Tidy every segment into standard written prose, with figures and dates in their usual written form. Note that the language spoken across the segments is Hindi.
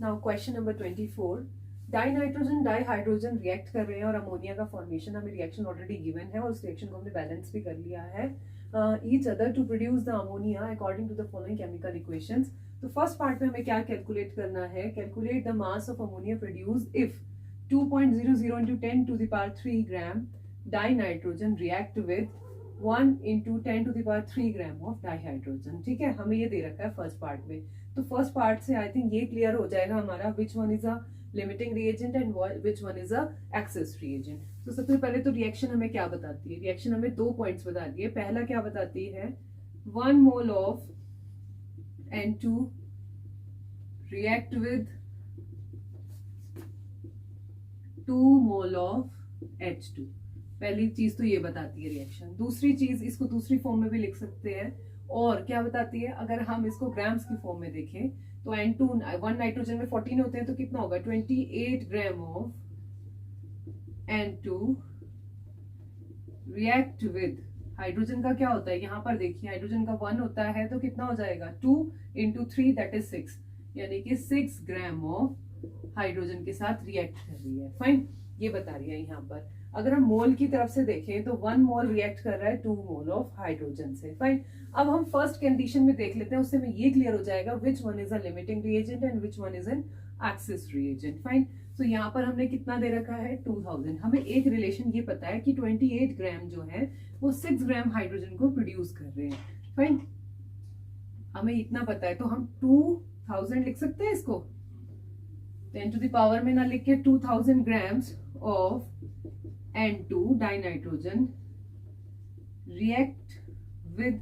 Now question number 24, die nitrogen di hydrogen react कर रहे हैं और अमोनिया का फॉर्मेशन हमें रिएक्शन ऑलरेडी गिवन है और उस रिएक्शन को हमने बैलेंस भी कर लिया है each other to produce the ammonia according to the following chemical equations. तो फर्स्ट पार्ट में हमें क्या कैलकुलेट करना है, calculate the mass of ammonia produce if 2.00 into 10 to the power 3 gram dinitrogen react with 1 into 10 to the power 3 gram of dihydrogen. ठीक है, हमें ये दे रखा है फर्स्ट पार्ट में। तो फर्स्ट पार्ट से आई थिंक ये क्लियर हो जाएगा हमारा which one is a limiting reagent and which one is a access reagent. तो सबसे पहले तो रिएक्शन हमें क्या बताती है, रिएक्शन हमें 2 पॉइंट्स बताती है। पहला क्या बताती है, 1 mole of N2 react with 2 mole of H2। पहली चीज तो ये बताती है रिएक्शन। दूसरी चीज, इसको दूसरी फॉर्म में भी लिख सकते हैं, और क्या बताती है, अगर हम इसको ग्राम्स की फॉर्म में देखें तो N2 1 नाइट्रोजन में 14 होते हैं तो कितना होगा, 28 gram of N2 react with, hydrogen का क्या होता है यहाँ पर देखिए, हाइड्रोजन का 1 होता है तो कितना हो जाएगा 2 into 3 दैट इज 6, यानी कि 6 ग्राम ऑफ हाइड्रोजन के साथ रिएक्ट कर रही है। फाइन, ये बता रही है यहाँ पर। अगर हम मोल की तरफ से देखें तो 1 मोल रिएक्ट कर रहा है 2 मोल ऑफ हाइड्रोजन से। फाइन, अब हम फर्स्ट कंडीशन में देख लेते हैं, उससे में ये क्लियर हो जाएगा which one is a limiting reagent and which one is an access reagent. Fine, तो यहाँ पर हमने कितना दे रखा है 2000। हमें एक रिलेशन ये पता है कि 28 ग्राम जो है वो 6 ग्राम हाइड्रोजन को प्रोड्यूस कर रहे हैं। फाइन, हमें इतना पता है तो हम 2000 लिख सकते हैं इसको, 10 to the पावर में ना लिख के 2000 grams of N2 dinitrogen react with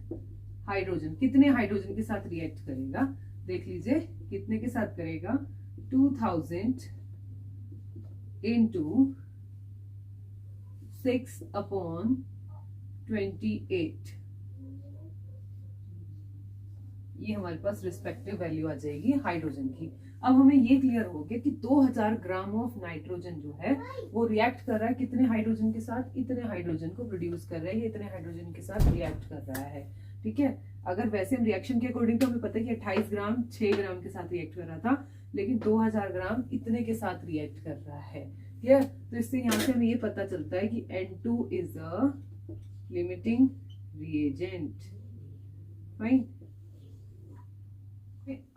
hydrogen. कितने हाइड्रोजन के साथ रिएक्ट करेगा, देख लीजिए कितने के साथ करेगा, 2000 into 6/28। ये हमारे पास रिस्पेक्टिव वैल्यू आ जाएगी हाइड्रोजन की। अब हमें ये क्लियर हो गया कि 2000 ग्राम ऑफ नाइट्रोजन जो है वो रिएक्ट कर रहा है कितने हाइड्रोजन के साथ, इतने हाइड्रोजन को प्रोड्यूस कर रहा है, ये इतने हाइड्रोजन के साथ रिएक्ट कर रहा है। ठीक है, अगर वैसे हम रिएक्शन के अकॉर्डिंग तो हमें पता है कि 28 ग्राम 6 ग्राम के साथ रिएक्ट कर रहा था, लेकिन 2000 ग्राम इतने के साथ रिएक्ट कर रहा है। क्लियर, तो इससे यहाँ से हमें ये पता चलता है कि N2 is a limiting reagent. Fine,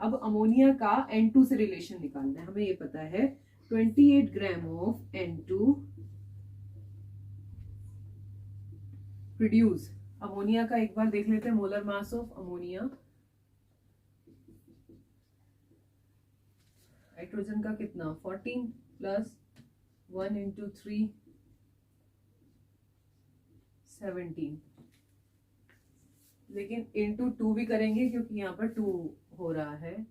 अब अमोनिया का N2 से रिलेशन निकालना है। हमें ये पता है 28 gram of N2 produce, ammonia का एक बार देख लेते हैं, molar mass of ammonia, nitrogen का कितना 14 प्लस 1 into 3 17, लेकिन into 2 भी करेंगे क्योंकि यहाँ पर 2 हो रहा है,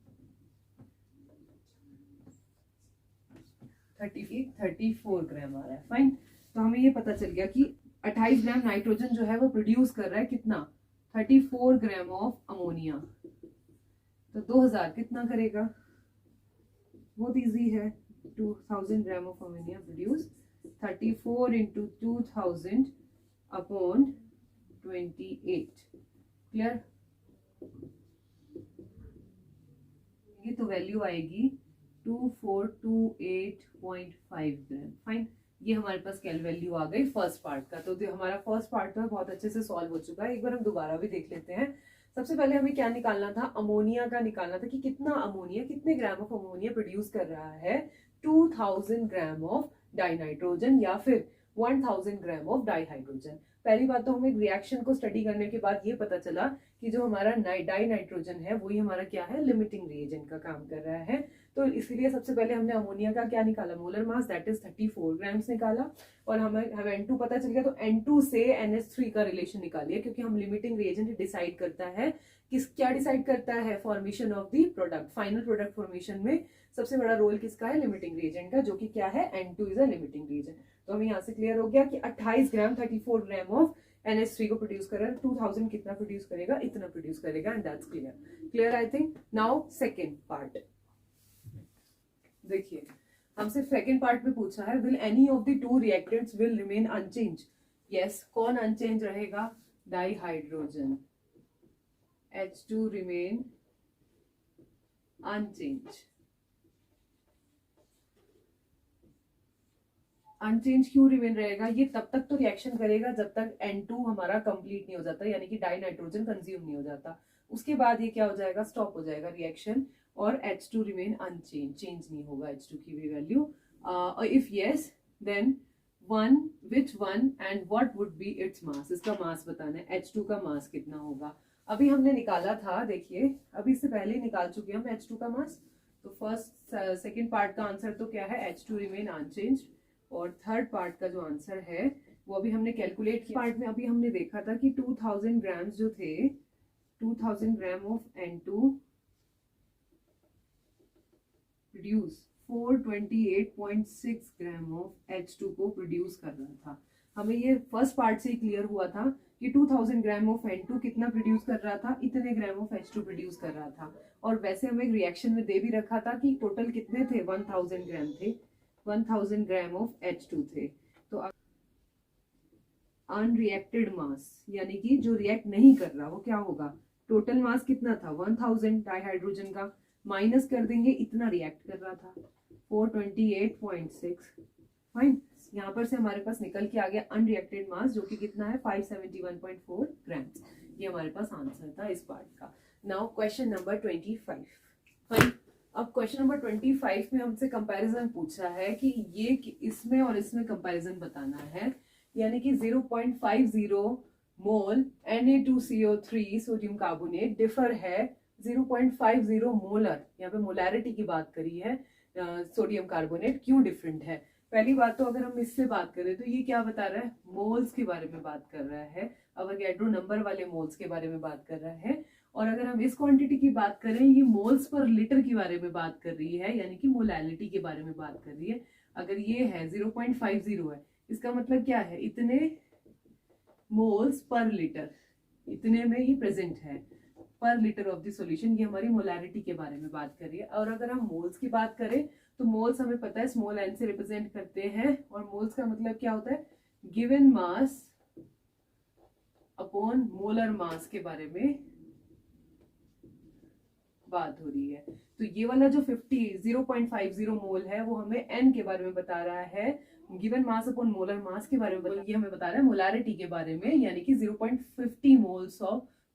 34 ग्राम आ रहा है। फाइन, तो हमें ये पता चल गया कि 28 ग्राम नाइट्रोजन जो है वो प्रोड्यूस कर रहा है कितना, 34 ग्राम ऑफ अमोनिया। तो 2000 कितना करेगा, बहुत इजी है, 2000 gram of ammonia produce, 34 into 2000 upon 28। Clear, ये तो वैल्यू आएगी 2428.5 ग्राम। फाइन, ये हमारे पास कैल वैल्यू आ गई फर्स्ट पार्ट का। तो हमारा फर्स्ट पार्ट तो बहुत अच्छे से सॉल्व हो चुका है। एक बार हम दोबारा भी देख लेते हैं। सबसे पहले हमें क्या निकालना था, अमोनिया का निकालना था कि कितना अमोनिया, कितने ग्राम ऑफ अमोनिया प्रोड्यूस कर रहा है 2000 ग्राम ऑफ डाइनाइट्रोजन या फिर 1000 ग्राम ऑफ डाइहाइड्रोजन। पहली बात तो हमें रिएक्शन को स्टडी करने के बाद ये पता चला कि जो हमारा डाई नाइट्रोजन है वही हमारा क्या है, लिमिटिंग रिएजेंट का काम कर रहा है। तो इसलिए सबसे पहले हमने अमोनिया का क्या निकाला, molar mass that is 34 grams निकाला, और हमें N2 पता चल गया तो N2 से NH3 का रिलेशन निकालिए, क्योंकि हम लिमिटिंग रिएजेंट डिसाइड करता है क्या डिसाइड करता है, formation of the product, final product formation में सबसे बड़ा रोल किसका है, लिमिटिंग रिएजेंट का, जो कि क्या है N2 is a limiting reagent. तो हमें यहाँ से क्लियर हो गया कि 28 ग्राम 34 ग्राम ऑफ NH3 को प्रोड्यूस कर रहा है, 2000 कितना प्रोड्यूस करेगा, इतना प्रोड्यूस करेगा, and that's clear I think. Now second part देखिए, हमसे सेकेंड पार्ट में पूछा है will any of the two reactants will remain unchange. Yes, कौन अनचेंज रहेगा, dihydrogen, H2 remain unchange. Unchange क्यों रिमेन रहेगा? ये तब तक तो रिएक्शन करेगा जब तक N2 हमारा कंप्लीट नहीं हो जाता, यानी कि डाई नाइट्रोजन कंज्यूम नहीं हो जाता। उसके बाद ये क्या हो जाएगा? स्टॉप हो जाएगा रिएक्शन और H2 रिमेन अनचेंज, चेंज नहीं होगा H2 की भी value. If yes then one which one and what would be its mass, इसका मास बताना है, H2 का मास कितना होगा। अभी हमने निकाला था, देखिए अभी इससे पहले ही निकाल चुके हम H2 का मास। तो फर्स्ट सेकंड पार्ट का आंसर तो क्या है? H2 remain unchange. और थर्ड पार्ट का जो आंसर है वो अभी हमने कैलकुलेट किया। पार्ट में अभी हमने देखा था कि 2000 ग्राम्स जो थे, 2000 gram of N2 produce 428.6 gram of H2 को प्रोड्यूस कर रहा था। हमें ये फर्स्ट पार्ट से ही क्लियर हुआ था कि 2000 ग्राम ऑफ N2 कितना प्रोड्यूस कर रहा था? इतने ग्राम ऑफ H2 प्रोड्यूस कर रहा था। और वैसे हमें एक रिएक्शन में दे भी रखा था कि टोटल कितने थे? 1000 ग्राम थे, 1000 ग्राम ऑफ H2 थे। तो अनरिएक्टेड मास यानी कि जो रिएक्ट नहीं कर रहा वो क्या होगा? टोटल मास कितना था? 1000 डाइहाइड्रोजन का, माइनस कर देंगे इतना रिएक्ट कर रहा था 428.6। फाइन, यहाँ पर से हमारे पास निकल के आ गया अनरिएक्टेड मास जो कि कितना है? 571.4 ग्राम। ये हमारे पास आंसर था इस पार्ट का। Now question number 25। फाइन, अब क्वेश्चन नंबर 25 में हमसे कंपैरिजन पूछा है कि ये इसमें और इसमें कंपैरिजन बताना है, यानी कि 0.50 मोल Na2CO3 सोडियम कार्बोनेट डिफर है 0.50 मोलर, यहाँ पे मोलैरिटी की बात करी है, सोडियम कार्बोनेट क्यों डिफरेंट है? पहली बात तो अगर हम इससे बात करें तो ये क्या बता रहा है? मोल्स के बारे में बात कर रहा है, अवोगाड्रो नंबर वाले मोल्स के बारे में बात कर रहा है। और अगर हम इस क्वांटिटी की बात करें, ये मोल्स पर लीटर के बारे में बात कर रही है, यानी कि मोलैलिटी के बारे में बात कर रही है। अगर ये है 0.50 है, इसका मतलब क्या है? इतने मोल्स पर लीटर, इतने में ही प्रेजेंट है पर लीटर ऑफ द सॉल्यूशन। ये हमारी मोलैरिटी के बारे में बात कर रही है। और अगर हम मोल्स की बात करें तो मोल्स हमें पता है स्मॉल n से रिप्रेजेंट करते हैं, और मोल्स का मतलब क्या होता है? Given mass upon molar mass के बारे में बात हो रही है। तो ये वाला जो 0.50 मोल है वो हमें n के बारे में बता रहा है, given mass upon molar mass के बारे में ये हमें बता रहा है मोलैरिटी के बारे में, यानी कि 0.50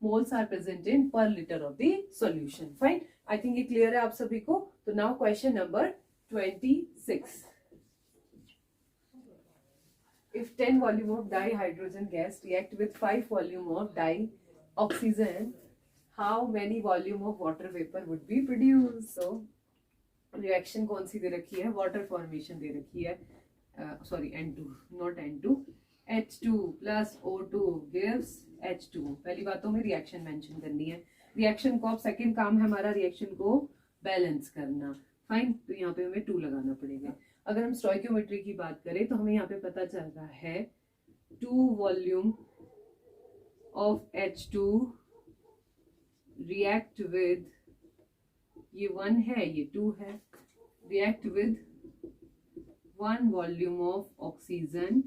मोल्स आर प्रेजेंट इन पर litre of the solution. Fine, I think ये क्लियर है आप सभी को। तो now question number 26। If 10 volume of dihydrogen gas react with 5 volume of dioxygen, how many volume of water vapor would be produced? So reaction कौन सी दे रखी है? वाटर फॉर्मेशन दे रखी है, sorry N2 not N2, H2 plus O2 gives H2। पहली बात तो हमें रिएक्शन मेंशन करनी है, रिएक्शन को, अब सेकंड काम है हमारा रिएक्शन को बैलेंस करना। फाइन, तो यहाँ पे हमें 2 लगाना पड़ेगा। अगर हम स्टोइकियोमेट्री की बात करें तो हमें यहाँ पे पता चल रहा है 2 volume of H2 react with, ये 1 है ये 2 है, react with 1 volume of oxygen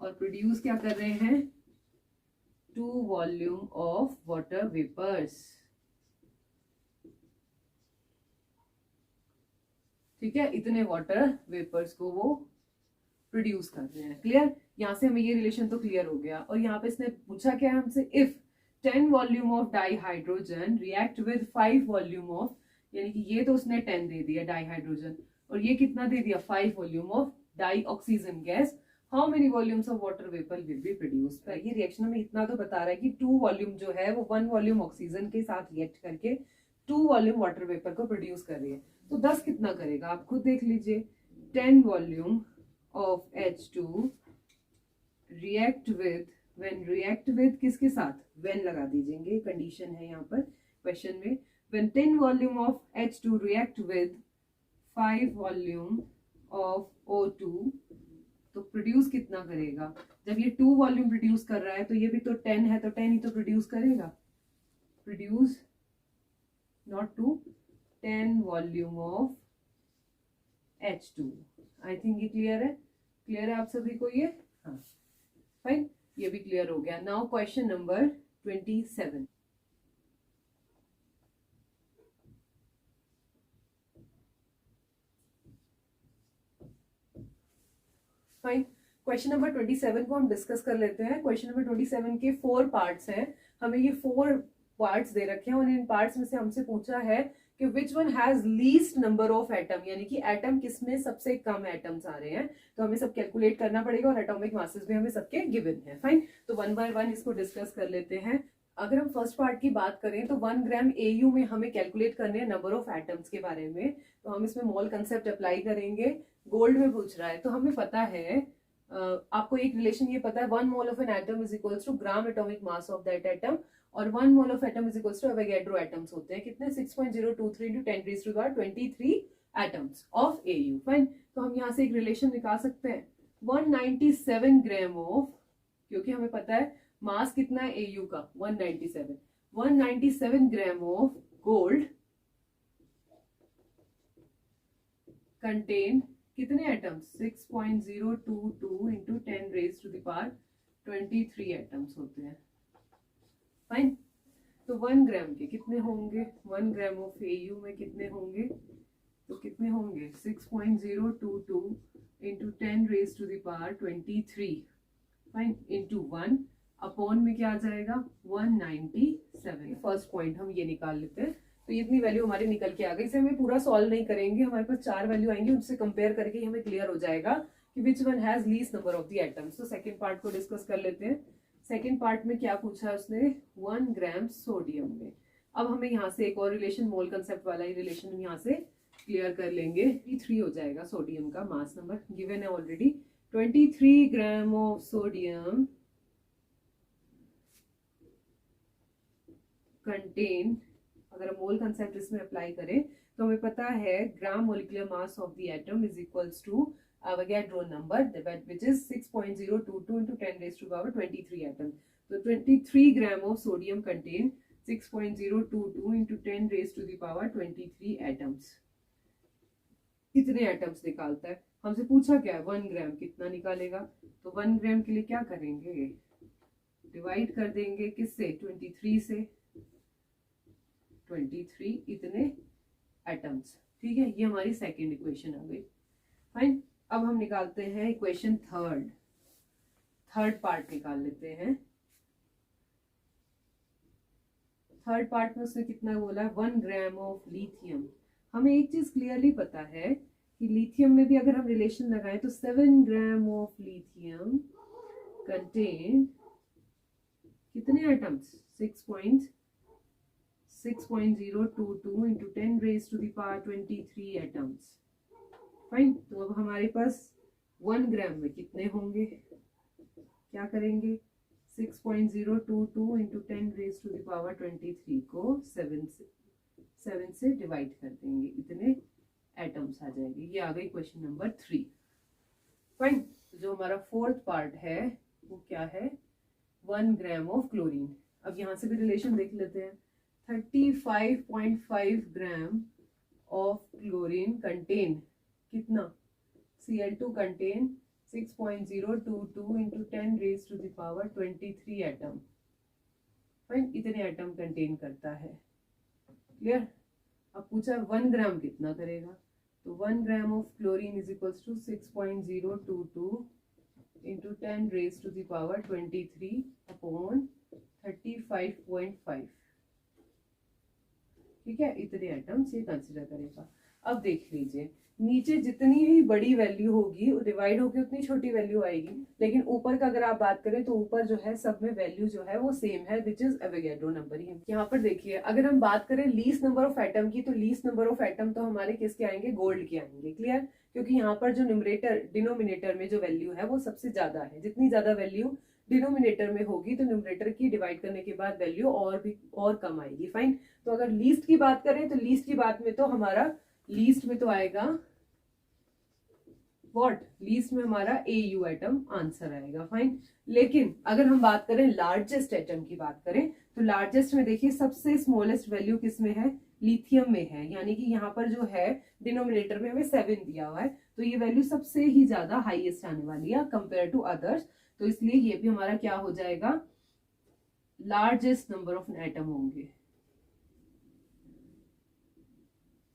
और प्रोड्यूस क्या कर रहे हैं? 2 वॉल्यूम ऑफ वाटर वेपर्स। ठीक है, इतने वाटर वेपर्स को वो प्रोड्यूस कर रहे हैं। क्लियर? यहां से हमें ये रिलेशन तो क्लियर हो गया। और यहाँ पे इसने पूछा क्या है हमसे? If 10 volume of dihydrogen react with 5 volume of, यानी कि ये तो उसने 10 दे दिया डाइहाइड्रोजन, और ये कितना दे दिया? 5 volume of dioxygen gas, how many volumes of water vapour will be produced? ये रिएक्शन में इतना तो बता रहा है कि 2 वॉल्यूम जो है वो 1 वॉल्यूम ऑक्सीजन के साथ रिएक्ट करके 2 वॉल्यूम वाटर वेपर को प्रोड्यूस कर रही है। तो 10 कितना करेगा आप खुद देख लीजिए। 10 volume of H2 react with, when react with किसके साथ? व्हेन लगा दीजिए, कंडीशन है यहाँ पर क्वेश्चन में। When 10 volume of H2 react with 5 volume of O2, तो प्रोड्यूस कितना करेगा? जब ये 2 वॉल्यूम प्रोड्यूस कर रहा है तो ये भी तो 10 है, तो 10 ही तो प्रोड्यूस करेगा। Produce not 2, 10 volume of H2। I think ये क्लियर है। क्लियर है आप सभी को ये? हाँ, फाइन, ये भी क्लियर हो गया। Now question number 27। Fine. Question number 27 को हम डिस्कस कर लेते हैं। क्वेश्चन नंबर 27 के 4 पार्ट्स हैं। हमें ये 4 पार्ट्स दे रखे हैं और इन पार्ट्स में से हमसे पूछा है कि which one has least number of atom, यानी कि एटम किसमें सबसे कम एटम्स आ रहे हैं। तो हमें सब कैलकुलेट करना पड़ेगा और एटॉमिक मासेस भी हमें सबके गिवन है। फाइन, तो 1 बाय 1 इसको डिस्कस कर लेते हैं। अगर हम फर्स्ट पार्ट की बात करें तो 1 ग्राम AU में हमें कैलकुलेट करने हैं नंबर ऑफ एटम्स के बारे में। तो हम इसमें मोल कंसेप्ट अप्लाई करेंगे। गोल्ड में पूछ रहा है तो हमें पता है, आपको एक रिलेशन ये पता है, 1 mole of an atom is equals to gram atomic mass of that atom, और 1 mole of atom is equals to Avogadro atoms होते हैं कितने, 6.023 into 10 raised to the power 23 atoms of AU। Fine, तो हम यहाँ से एक रिलेशन निकाल सकते हैं 197 ग्राम ऑफ, क्योंकि हमें पता है मास कितना है AU का 197 ग्राम ऑफ गोल्ड कंटेन कितने atoms, 6.022 into 10 raised to the power 23 atoms होते हैं। फाइन, तो 1 ग्राम के कितने होंगे, 1 ग्राम ऑफ AU में कितने होंगे, तो कितने होंगे 6.022 into 10 raised to the power 23। Fine, into 1 upon में क्या आ जाएगा 197। फर्स्ट पॉइंट हम ये निकाल लेते हैं। तो ये इतनी वैल्यू हमारी निकल के आ गई। इसे हमें पूरा सॉल्व नहीं करेंगे, हमारे पास 4 वैल्यू आएंगी, उनसे कंपेयर करके ही हमें क्लियर हो जाएगा कि which one has least number of the atoms. तो सेकंड पार्ट को डिस्कस कर लेते हैं। सेकंड पार्ट में क्या पूछा है उसने, 1 ग्राम सोडियम में। अब हमें यहाँ से एक और रिलेशन, मोल कंसेप्ट वाला ही रिलेशन यहाँ से क्लियर कर लेंगे। 3 हो जाएगा सोडियम का मास नंबर, गिवन है already 23 gram of sodium contain. अगर मोल कंसेप्ट इसमें अप्लाई करें तो हमें पता है gram molecular mass of the atom is equals to Avogadro number which is 6.022 into 10 raised to the power 23 atom. तो 23 gram of sodium contain 6.022 into 10 raised to the power 23 atoms. कितने एटम्स निकालता है, हमसे पूछा क्या है 1 ग्राम कितना निकालेगा। तो 1 ग्राम के लिए क्या करेंगे, डिवाइड कर देंगे किससे, 23 से, 23 इतने एटम्स। ठीक है, ये हमारी सेकेंड इक्वेशन आ गई। फाइन, अब हम निकालते हैं इक्वेशन थर्ड पार्ट निकाल लेते हैं। थर्ड पार्ट में उसने कितना बोला है 1 ग्राम ऑफ लिथियम। हमें एक चीज क्लियरली पता है कि लिथियम में भी अगर हम रिलेशन लगाएं तो 7 ग्राम ऑफ लिथियम कंटेन कितने atoms, 6.022 into 10 raised to the power 23 atoms. Fine, तो अब हमारे पास 1 ग्राम में कितने होंगे, क्या करेंगे 6.022 into 10 raised to the power 23 को 7 से डिवाइड कर देंगे, इतने एटम्स आ जाएंगे। ये आ गई क्वेश्चन नंबर 3। फाइन, जो हमारा फोर्थ पार्ट है वो क्या है, 1 ग्राम ऑफ क्लोरीन। अब यहाँ से भी रिलेशन देख लेते हैं। 35.5 ग्राम ऑफ क्लोरीन कंटेन कितना, Cl2 contain 6.022 into 10 raised to the power 23 atom. Fine, इतने एटम कंटेन करता है। क्लियर, अब पूछा 1 ग्राम कितना करेगा, तो 1 gram of chlorine is equals to 6.022 into 10 raised to the power 23 upon 35.5। ठीक है, इतने एटम्स ये कंसिडर करेगा। अब देख लीजिए, नीचे जितनी ही बड़ी वैल्यू होगी डिवाइड होकर उतनी छोटी वैल्यू आएगी, लेकिन ऊपर का अगर आप बात करें तो ऊपर जो है सब में वैल्यू जो है वो सेम है, विच इज एवोगैड्रो नंबर ही। यहाँ पर देखिए, अगर हम बात करें लीस्ट नंबर ऑफ एटम की, तो लीस्ट नंबर ऑफ एटम तो हमारे किसके आएंगे, गोल्ड के आएंगे। क्लियर, क्योंकि यहाँ पर जो न्यूमरेटर डिनोमिनेटर में जो वैल्यू है वो सबसे ज्यादा है। जितनी ज्यादा वैल्यू डिनोमिनेटर में होगी तो न्यूमरेटर की डिवाइड करने के बाद वैल्यू और कम आएगी। फाइन, तो अगर लीस्ट की बात करें तो लीस्ट की बात में तो हमारा लीस्ट में तो आएगा व्हाट, लीस्ट में हमारा AU एटम आंसर आएगा। फाइन, लेकिन अगर हम बात करें लार्जेस्ट एटम की बात करें तो लार्जेस्ट में देखिए सबसे स्मॉलेस्ट वैल्यू किस में है, लिथियम में है। यानी कि यहाँ पर जो है डिनोमिनेटर में हमें 7 दिया हुआ है, तो ये वैल्यू सबसे ही ज्यादा हाईएस्ट आने वाली है कंपेयर टू अदर्स। तो इसलिए ये भी हमारा क्या हो जाएगा, लार्जेस्ट नंबर ऑफ एटम होंगे,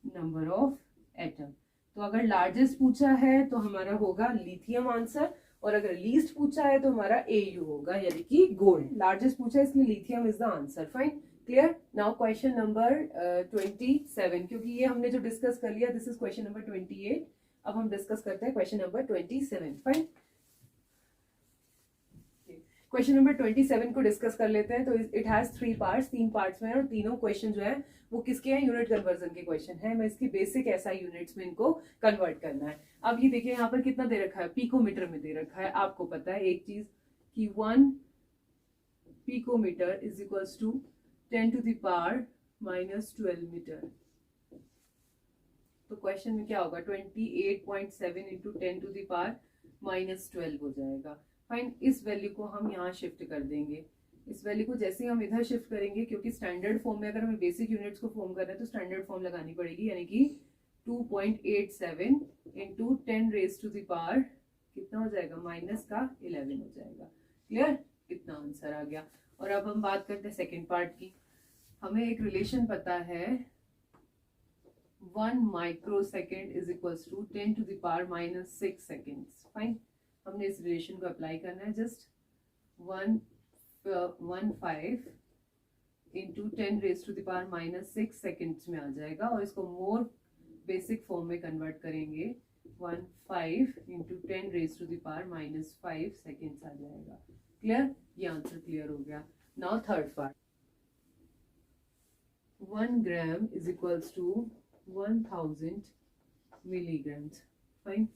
नंबर ऑफ एटम। तो अगर लार्जेस्ट पूछा है तो हमारा होगा लिथियम आंसर, और अगर लीस्ट पूछा है तो हमारा AU होगा यानी कि गोल्ड। लार्जेस्ट पूछा है इसलिए lithium is the answer. Fine, clear. Now question number 27, क्योंकि ये हमने जो डिस्कस कर लिया, दिस इज क्वेश्चन नंबर 28। अब हम डिस्कस करते हैं question number 27। Fine, question number 27 को डिस्कस कर लेते हैं। तो इट हैज 3 पार्ट्स, 3 पार्ट्स में, और तीनों क्वेश्चन जो है वो किसके हैं, यूनिट कन्वर्जन के क्वेश्चन है। मैं इसकी बेसिक SI यूनिट्स में इनको कन्वर्ट करना है। अब ये देखिए यहाँ पर कितना दे रखा है, पिकोमीटर में दे रखा है। आपको पता है एक चीज कि 1 picometre is equals to 10 to the power -12 metre. तो क्वेश्चन में क्या होगा, 28.7 इंटू 10 to the power -12 हो जाएगा। फाइन, इस वैल्यू को हम यहाँ शिफ्ट कर देंगे। इस वैल्यू को जैसे हम इधर शिफ्ट करेंगे, क्योंकि स्टैंडर्ड फॉर्म में अगर हमें बेसिक यूनिट्स को फॉर्म करना है तो स्टैंडर्ड फॉर्म लगानी पड़ेगी, यानी कि 2.87 into 10 raised to the power कितना हो जाएगा, -11 हो जाएगा। क्लियर, इतना आंसर आ गया। और अब हम बात करते हैं सेकेंड पार्ट की। हमें एक रिलेशन पता है, 1 microsecond is equals to 10 to the power -6 seconds. Fine, हमने इस रिलेशन को अप्लाई करना है। Just 1.15 into 10 raised to the power -6 seconds में आ जाएगा, और इसको मोर बेसिक फॉर्म में कन्वर्ट करेंगे, 15 into 10 raised to the power -5 seconds आ जाएगा। क्लियर, ये आंसर क्लियर हो गया। Now third part, 1 gram is equals to 1000 milligrams. Fine,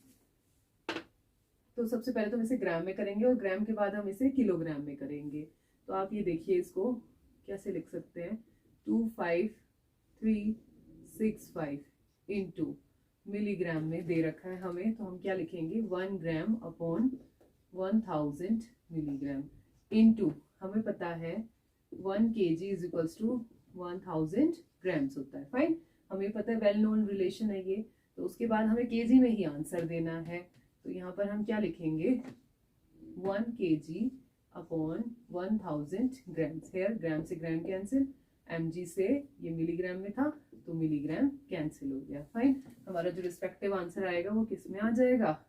तो सबसे पहले तो हम इसे ग्राम में करेंगे और ग्राम के बाद हम इसे किलोग्राम में करेंगे। तो आप ये देखिए, इसको कैसे लिख सकते हैं, 25365 इंटू मिलीग्राम में दे रखा है हमें, तो हम क्या लिखेंगे, 1 ग्राम अपॉन 1000 मिलीग्राम इंटू, हमें पता है 1 kg is equals to 1000 grams होता है। फाइन, हमें पता है, वेल नोन रिलेशन है ये। तो उसके बाद हमें केजी में ही आंसर देना है। तो यहाँ पर हम क्या लिखेंगे, 1 kg अपॉन 1000 ग्राम्स। हेयर ग्राम से ग्राम कैंसिल, mg से ये मिलीग्राम में था तो मिलीग्राम कैंसिल हो गया। फाइन, हमारा जो रिस्पेक्टिव आंसर आएगा वो किस में आ जाएगा,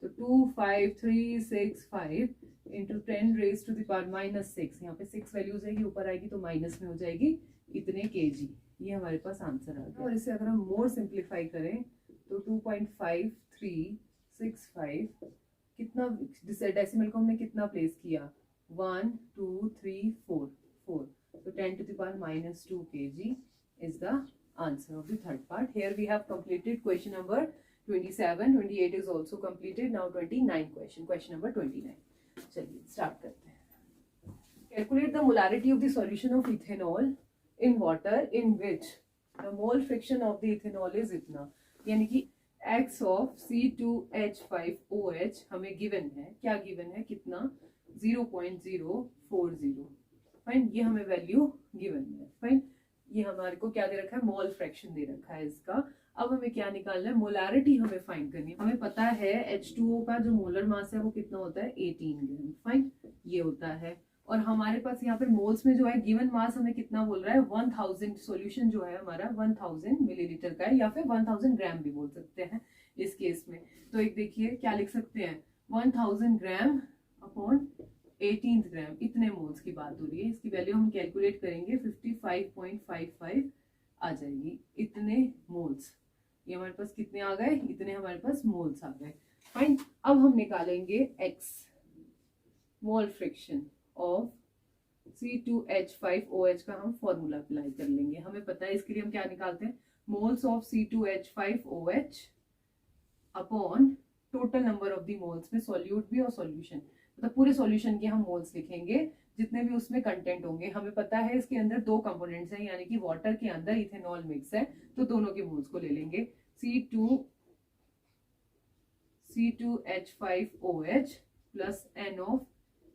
तो 25365 into 10 raised to the power -6, यहाँ पे 6 वैल्यूज है, ऊपर आएगी तो माइनस में हो जाएगी, इतने kg। ये हमारे पास आंसर आ गया। और इसे अगर हम मोर सिंप्लीफाई करें तो 2.5365 कितना, डेसिमल को हमने कितना प्लेस किया, 1 2 3 4 4, तो 10 to the power -2 kg is the answer of the third part. Here we have completed question number 27, 28 is also completed. Now 29 question number 29. चलिए स्टार्ट करते हैं। Calculate the molarity of the solution of ethanol in water in which the mole fraction of the ethanol is इतना, यानी कि x of C2H5OH हमें गिवन है। क्या गिवन है, कितना, 0.040। फाइन, ये हमें वैल्यू गिवन है। फाइन, ये हमारे को क्या दे रखा है, मोल फ्रैक्शन दे रखा है इसका। अब हमें क्या निकालना है, मोलारिटी हमें फाइंड करनी है। हमें पता है H2O का जो मोलर मास है वो कितना होता है, 18 ग्राम। फाइन, ये होता है। और हमारे पास यहाँ पे मोल्स में जो है गिवन मास हमें कितना बोल रहा है, 1000। सॉल्यूशन जो है हमारा 1000 मिलीलीटर का है, या फिर 1000 ग्राम भी बोल सकते हैं इस केस में। तो एक देखिए क्या लिख सकते हैं, 1000 ग्राम अपॉन 18 ग्राम, इतने मोल्स की बात हो रही है। इसकी वैल्यू हम कैलकुलेट करेंगे, 55.55 आ जाएगी, इतने मोल्स। ये हमारे पास कितने आ गए, इतने हमारे पास मोल्स आ गए। फाइन, अब हम निकालेंगे x, mole fraction of C2H5OH का हम फॉर्मूला अप्लाई कर लेंगे। हमें पता है इसके लिए हम क्या निकालते हैं, moles of C2H5OH upon total number of the moles में सॉल्यूट भी और सॉल्यूशन, मतलब पूरे सॉल्यूशन के हम मोल्स लिखेंगे जितने भी उसमें कंटेंट होंगे। हमें पता है इसके अंदर 2 कंपोनेंट्स हैं, यानी कि वाटर के अंदर इथेनॉल मिक्स है, तो दोनों के मोल्स को ले लेंगे। C2H5OH plus N of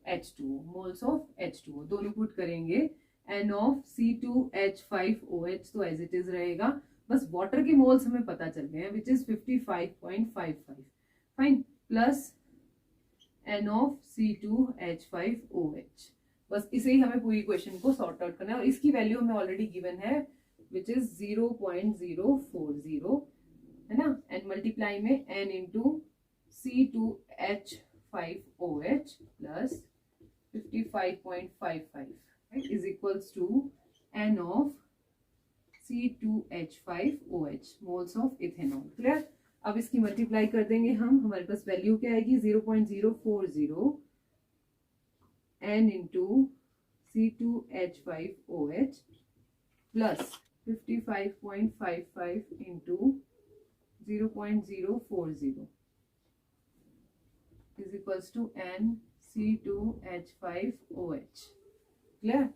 H2O, moles of H2O दोनों पुट करेंगे। N ऑफ C2H5OH तो एज इट इज रहेगा, बस वाटर के मोल्स हमें पता चल गए हैं, which is 55.55। Fine, plus N of C2H5OH, बस इसे ही हमें पूरी क्वेश्चन को सॉर्ट आउट करना है। और इसकी वैल्यू हमें ऑलरेडी गिवन है, विच इज 0.040, है ना, एंड मल्टीप्लाई में n into C2H5OH plus 55.55 is equals to n of C2H5OH moles of ethanol. Clear. अब इसकी मल्टीप्लाई कर देंगे हम, हमारे पास वैल्यू क्या आएगी 0.040 n into C2H5OH plus 55.55 into 0.040 is equals to n C2H5OH। Clear.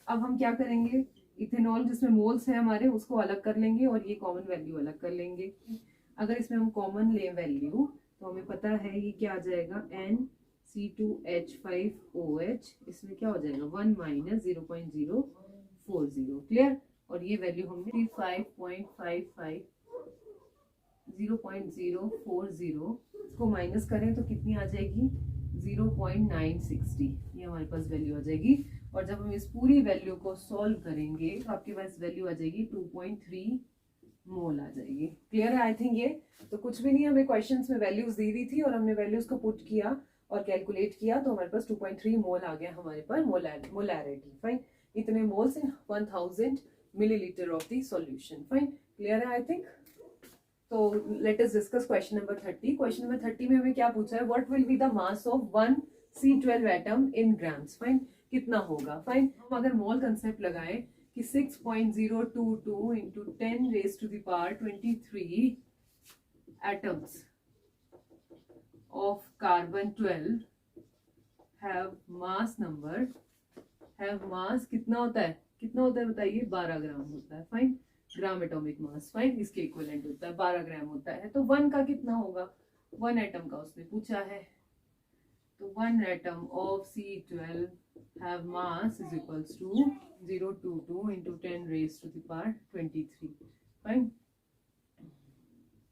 अब हम क्या करेंगे, इथेनॉल जिसमें मोल्स है हमारे उसको अलग कर लेंगे और ये कॉमन वैल्यू अलग कर लेंगे। अगर इसमें हम कॉमन ले वैल्यू तो हमें पता है ये क्या आ जाएगा NC2H5OH, इसमें क्या हो जाएगा 1 माइनस 0.040। क्लियर। और ये वैल्यू हमने 55.55 0.040 इसको माइनस करें तो कितनी आ जाएगी 0.960, ये हमारे पास वैल्यू आ जाएगी। और जब हम इस पूरी वैल्यू को सॉल्व करेंगे तो आपके पास वैल्यू आ जाएगी 2.3 मोल आ जाएगी। क्लियर है आई थिंक ये। तो कुछ भी नहीं, हमें क्वेश्चंस में वैल्यूज दी हुई थी और हमने वैल्यूज को पुट किया और कैलकुलेट किया तो हमारे पास 2.3 मोल आ गया हमारे पास मोलैरिटी। फाइन। इतने moles in 1000 millilitre of the solution. Fine. Clear है आई थिंक। तो let us discuss question number 30। Question number 30 में हमें क्या पूछा है, what will be the mass of 1 C12 atom in grams. Fine. कितना होगा। फाइन। हम अगर मोल कंसेप्ट लगाएं कि 6.022 into 10 raise to the power 23 atoms of carbon 12 have mass कितना होता है बताइए 12 ग्राम होता है। फाइन। ग्राम एटॉमिक मास। फाइन। इसके इक्विवेलेंट होता है 12 ग्राम होता है। तो 1 का कितना होगा, 1 एटम का उसने पूछा है। तो 1 atom of C12 have mass is equals to 022 into 10 raised to the power 23। Fine.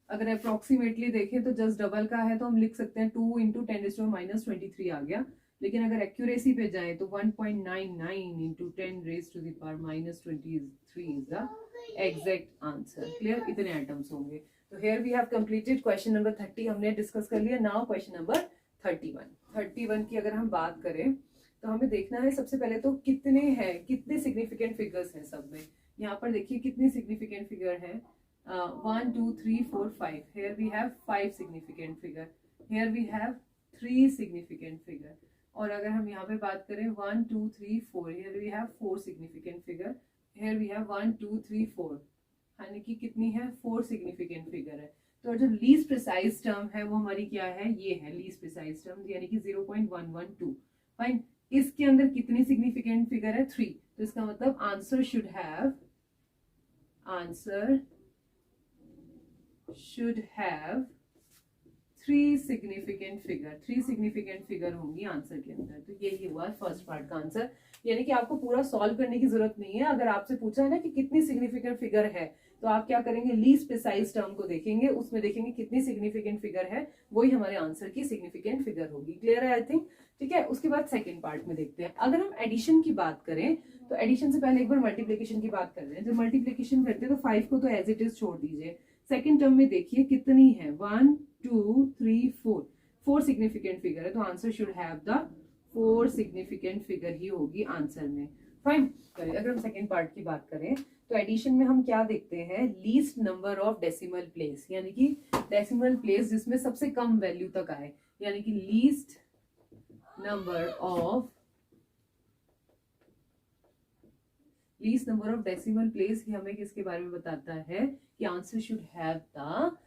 अगर अप्रोक्सीमेटली देखें तो जस्ट डबल का है तो हम लिख सकते हैं 2 इंटू 10 raised to minus 23 आ गया। लेकिन अगर एक्यूरेसी पे जाए तो 1.99 into 10 raised to the power minus 23 is the exact answer। Clear. इतने एटम्स होंगे। तो here we have completed question number 30 हमने डिस्कस कर लिया। नाउ क्वेश्चन नंबर 31 की अगर हम बात करें तो हमें देखना है सबसे पहले तो कितने सिग्निफिकेंट फिगर्स हैं सब में। यहाँ पर देखिए कितने सिग्निफिकेंट फिगर है 1 2 3 4 5। here we have 5 significant figure, here we have 3 significant figure। और अगर हम यहाँ पे बात करें 1 2 3 4, here we have 4 significant figure, here we have 1 2 3 4, यानी कि कितनी है 4 significant figure है। तो जो लीस्ट प्रिसाइज टर्म है वो हमारी क्या है, ये है लीस्ट प्रिसाइज टर्म यानी कि 0.112। फाइन। इसके अंदर कितनी सिग्निफिकेंट फिगर है 3। तो इसका मतलब answer should have 3 significant figure होंगी आंसर के अंदर। तो यही हुआ फर्स्ट पार्ट का आंसर। यानी कि आपको पूरा सॉल्व करने की जरूरत नहीं है। अगर आपसे पूछा है ना कि कितनी सिग्निफिकेंट फिगर है तो आप क्या करेंगे, लीस्ट प्रिसाइज टर्म को देखेंगे, उसमें देखेंगे कितनी सिग्निफिकेंट फिगर है, वही हमारे आंसर की सिग्निफिकेंट फिगर होगी। क्लियर है आई थिंक। ठीक है। उसके बाद सेकंड पार्ट में देखते हैं। अगर हम एडिशन की बात करें तो एडिशन से पहले एक बार मल्टीप्लिकेशन की बात कर रहे हैं। जब मल्टीप्लिकेशन करते हैं तो 5 को तो एज इट इज छोड़ दीजिए। सेकंड टर्म में देखिए कितनी है 1 2 3 4 सिग्निफिकेंट फिगर है। तो answer should have the 4 significant figure ही होगी आंसर में। फाइन। अगर हम सेकंड पार्ट की बात करें तो एडिशन में हम क्या देखते हैं, least number of decimal place, यानी कि डेसिमल प्लेस जिसमें सबसे कम वैल्यू तक आए, यानी कि least number of decimal place ही हमें किसके बारे में बताता है कि answer should have the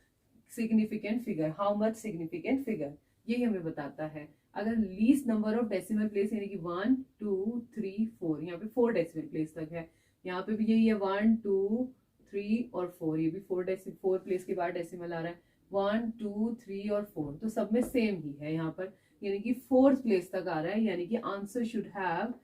significant figure, how much significant figure, यही हमें बताता है। अगर least number of decimal place यानी कि 1 2 3 4, यहाँ पे 4 डेसिमल प्लेस तक है, यहाँ पे भी यही है 1 2 3 और 4, ये भी 4 प्लेस के बाद डेसिमल आ रहा है 1 2 3 और 4, तो सब में सेम ही है यहाँ पर, यानी कि 4th प्लेस तक आ रहा है, यानी कि answer should have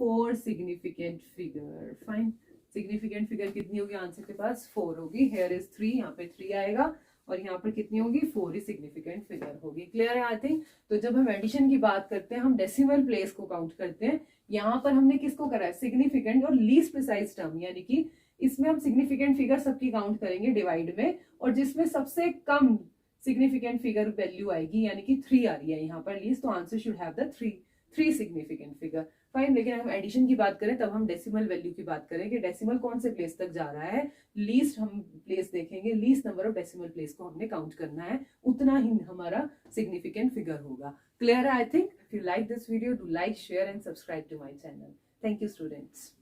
4 significant figure. Fine. Significant figure कितनी होगी आंसर के पास 4 होगी। हेयर इज 3, यहाँ पे 3 आएगा और यहाँ पर कितनी होगी 4 ही सिग्निफिकेंट फिगर होगी। क्लियर है आई थिंक। तो जब हम एडिशन की बात करते हैं हम डेसिमल प्लेस को काउंट करते हैं। यहाँ पर हमने किसको करा है, सिग्निफिकेंट और लीस्ट प्रिसाइज टर्म, यानी कि इसमें हम सिग्निफिकेंट फिगर सबकी काउंट करेंगे डिवाइड में, और जिसमें सबसे कम सिग्निफिकेंट फिगर वैल्यू आएगी यानी कि 3 आ रही है यहाँ पर लीस्ट, तो answer should have the three significant figure. Fine, लेकिन हम एडिशन की बात करें तब हम डेसिमल वैल्यू की बात करें कि डेसिमल कौन से प्लेस तक जा रहा है, लीस्ट हम प्लेस देखेंगे, least number of decimal place को हमने काउंट करना है, उतना ही हमारा सिग्निफिकेंट फिगर होगा। क्लियर है I think? If you like this video, do like, share and subscribe to my channel. Thank you students.